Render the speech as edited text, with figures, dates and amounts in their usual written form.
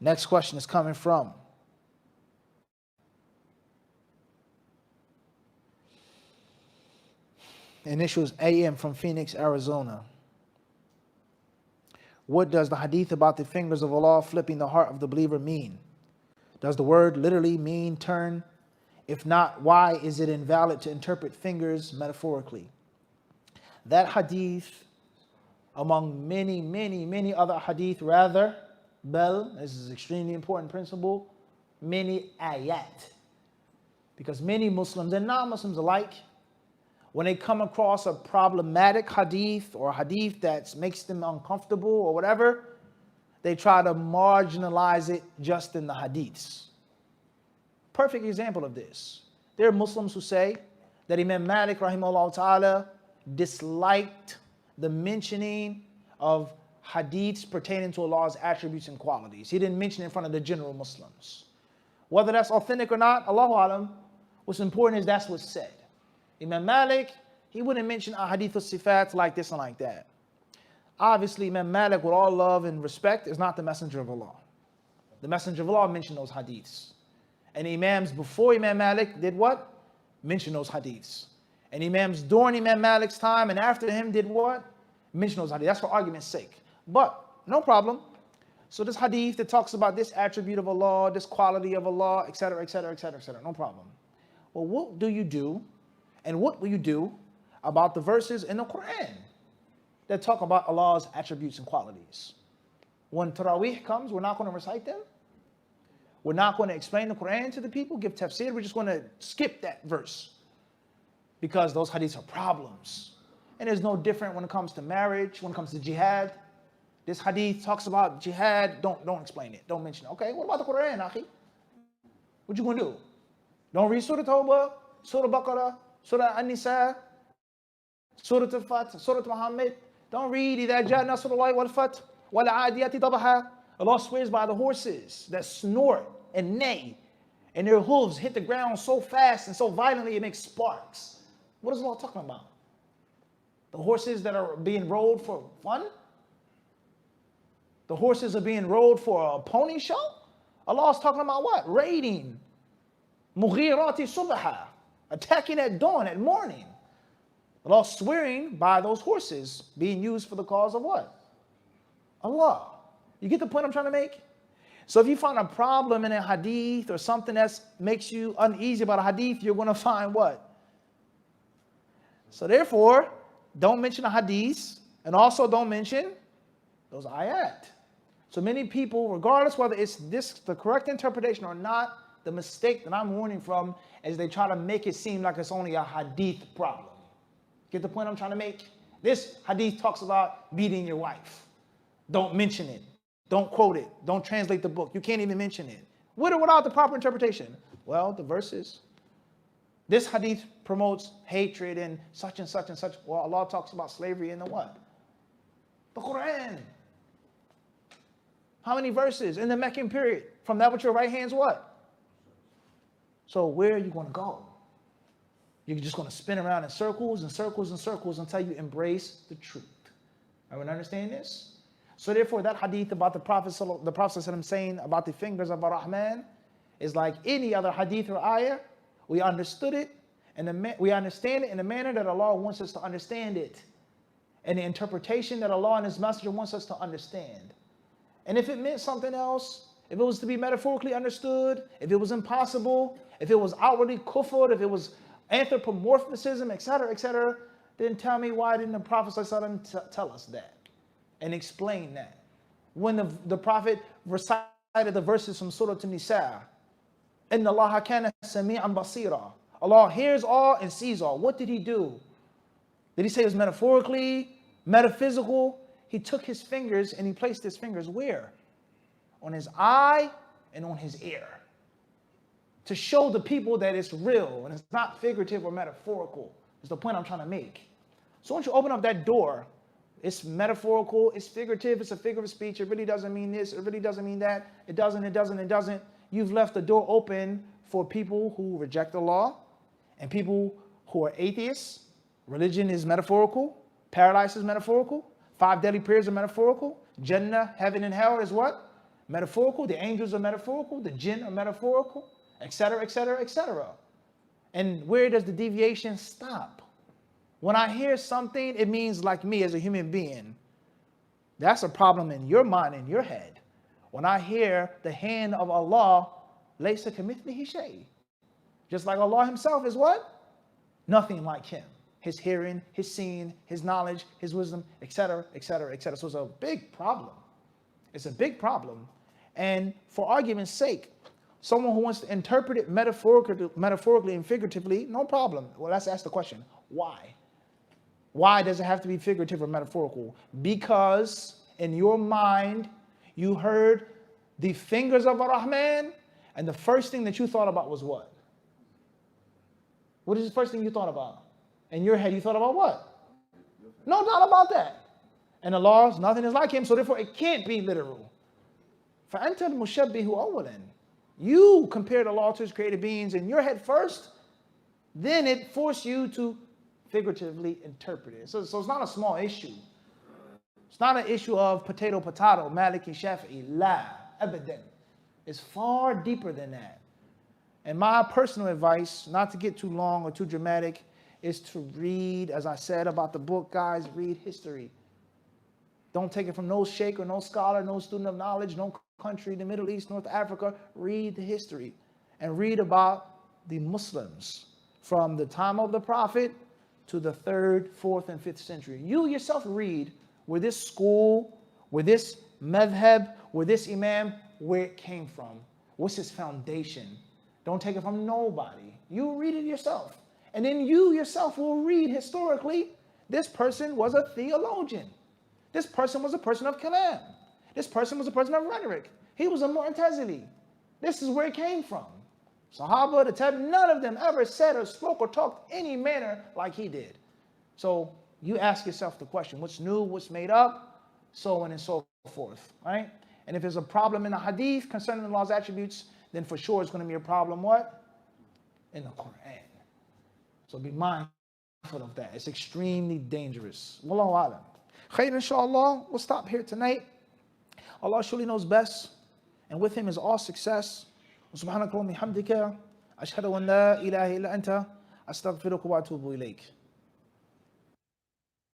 Next question is coming from initials AM from Phoenix, Arizona. What does the hadith about the fingers of Allah flipping the heart of the believer mean? Does the word literally mean turn? If not, why is it invalid to interpret fingers metaphorically? That hadith, among many other hadith, rather, this is an extremely important principle, many ayat. Because many Muslims and non-Muslims alike, when they come across a problematic hadith or a hadith that makes them uncomfortable or whatever, they try to marginalize it just in the hadiths. Perfect example of this. There are Muslims who say that Imam Malik rahimahullah ta'ala disliked the mentioning of hadiths pertaining to Allah's attributes and qualities. He didn't mention it in front of the general Muslims. Whether that's authentic or not, Allahu alam, what's important is that's what's said. Imam Malik, he wouldn't mention a hadith of sifat like this and like that. Obviously, Imam Malik, with all love and respect, is not the messenger of Allah. The messenger of Allah mentioned those hadiths. And imams before Imam Malik did what? Mention those hadiths. And imams during Imam Malik's time and after him did what? Mention those hadiths. That's for argument's sake. But, no problem. So this hadith that talks about this attribute of Allah, this quality of Allah, etc., etc., etc., etc., no problem. Well, what do you do, and what will you do about the verses in the Quran that talk about Allah's attributes and qualities? When Taraweeh comes, we're not going to recite them. We're not going to explain the Quran to the people, give tafsir. We're just going to skip that verse because those hadiths are problems. And there's no different when it comes to marriage, when it comes to jihad. This hadith talks about jihad. Don't explain it. Don't mention it. Okay, what about the Quran, akhi? What you going to do? Don't read Surah Tawbah, Surah Baqarah, Surah An-Nisa, Surah Al-Fat, Surah Muhammad. Don't read إِذَا جَاءَ نَصْرُ اللَّهِ وَالْفَتْحُ وَالْعَادِيَاتِ ضَبْحًا. Allah swears by the horses that snort and neigh, and their hooves hit the ground so fast and so violently it makes sparks. What is Allah talking about? The horses that are being rode for fun? The horses are being rode for a pony show? Allah is talking about what? Raiding. مُغِيرَاتِ صُبْحًا. Attacking at dawn, at morning. Allah swearing by those horses being used for the cause of what? Allah. You get the point I'm trying to make? So if you find a problem in a hadith or something that makes you uneasy about a hadith, you're going to find what? So therefore, don't mention a hadith, and also don't mention those ayat. So many people, regardless whether it's this the correct interpretation or not, the mistake that I'm warning from is they try to make it seem like it's only a hadith problem. Get the point I'm trying to make? This hadith talks about beating your wife. Don't mention it. Don't quote it. Don't translate the book. You can't even mention it. With or without the proper interpretation? Well, the verses. This hadith promotes hatred and such and such and such. Well, Allah talks about slavery in the what? The Quran. How many verses in the Meccan period? From that with your right hand's what? So where are you going to go? You're just going to spin around in circles and circles and circles until you embrace the truth. Everyone understand this? So therefore, that hadith about the Prophet saying about the fingers of Ar-Rahman is like any other hadith or ayah. We understood it, and we understand it in the manner that Allah wants us to understand it, and the interpretation that Allah and His Messenger wants us to understand. And if it meant something else, if it was to be metaphorically understood, if it was impossible, if it was outwardly kufr, if it was anthropomorphism, etc., then tell me, why didn't the Prophet tell us that and explain that? When the Prophet recited the verses from Surah An-Nisa, Inna Allah kana sami'an basira. Allah hears all and sees all. What did He do? Did He say it was metaphorically, metaphysical? He took His fingers and He placed His fingers where? On His eye and on His ear. To show the people that it's real and it's not figurative or metaphorical. Is the point I'm trying to make. So once you open up that door, it's metaphorical, it's figurative, it's a figure of speech, it really doesn't mean this, it really doesn't mean that, it doesn't. You've left the door open for people who reject the law and people who are atheists. Religion is metaphorical, paradise is metaphorical, 5 daily prayers are metaphorical, Jannah, heaven and hell is what? Metaphorical, the angels are metaphorical, the jinn are metaphorical, etc., etc., etc. And where does the deviation stop? When I hear something, it means like me as a human being. That's a problem in your mind, in your head. When I hear the hand of Allah, laysa kamithlihi shay. Just like Allah himself is what? Nothing like him. His hearing, his seeing, his knowledge, his wisdom, etc., etc., etc. So it's a big problem. It's a big problem. And for argument's sake, someone who wants to interpret it metaphorically and figuratively, no problem. Well, let's ask the question, why? Why does it have to be figurative or metaphorical? Because in your mind, you heard the fingers of Ar-Rahman, and the first thing that you thought about was what? What is the first thing you thought about? In your head, you thought about what? No doubt about that. And Allah, nothing is like him, so therefore it can't be literal. فَأَنْتَ الْمُشَبِّهُ أَوَّلًا. You compared Allah to his created beings in your head first, then it forced you to figuratively interpret it. So it's not a small issue. It's not an issue of potato, Maliki, Shafi'i, la, abadan. It's far deeper than that. And my personal advice, not to get too long or too dramatic, is to read, as I said about the book, guys, read history. Don't take it from no sheikh or no scholar, no student of knowledge, no country in the Middle East, North Africa. Read the history and read about the Muslims from the time of the Prophet to the 3rd, 4th, and 5th century. You yourself read where this school, where this madhab, where this imam, where it came from. What's his foundation? Don't take it from nobody. You read it yourself. And then you yourself will read historically, this person was a theologian. This person was a person of kalam. This person was a person of rhetoric. He was a Mu'tazili. This is where it came from. Sahaba, the Tabi, none of them ever said or spoke or talked any manner like he did. So you ask yourself the question, what's new, what's made up, so on and so forth, right? And if there's a problem in the hadith concerning Allah's attributes, then for sure it's going to be a problem, what? In the Quran. So be mindful of that. It's extremely dangerous. Wallahu alam. Khair, inshallah, we'll stop here tonight. Allah surely knows best, and with him is all success. Subhanaka wa bihamdika ashhadu an la ilaha illa anta astaghfiruka wa atubu ilayk.